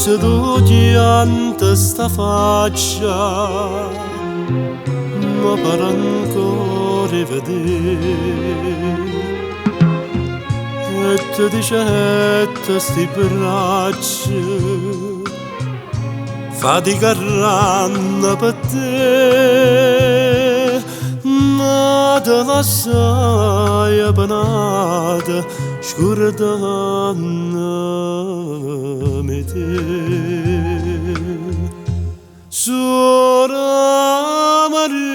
Seduti ante sta faccia, ma per ancora vedere, e ti dicette sti braccia, faticheranno per te, ma te lasciai appanata, scordannami te. Sora Maria,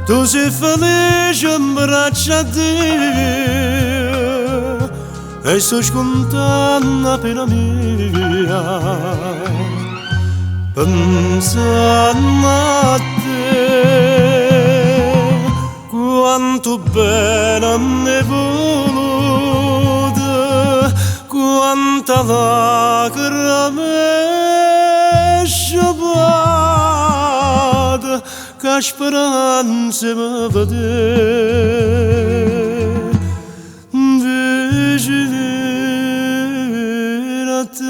tu sei felice in braccia a Dio e sto scontando pena mia, pensando a te, quanto bene ne voluto, quanta lacrime sciupata, che speranze mi vede vicino a te.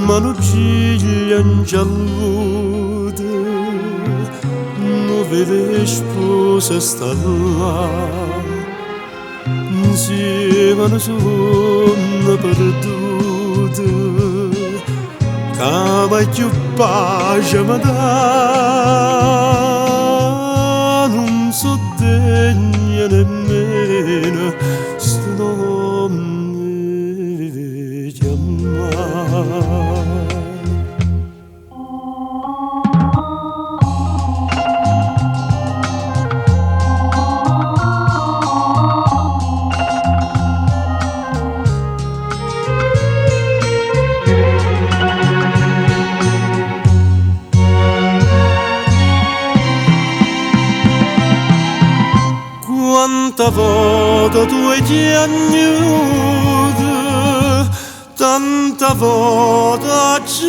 Mano ciglia ingiallute, non vede sposa sta là, insieme a una sonno perduta, che mai più pace mi dà, non so degna nemmeno sto nome chiamare. Quanta volta tu hai piangiuto, tanta volta ci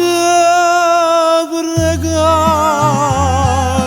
pregato.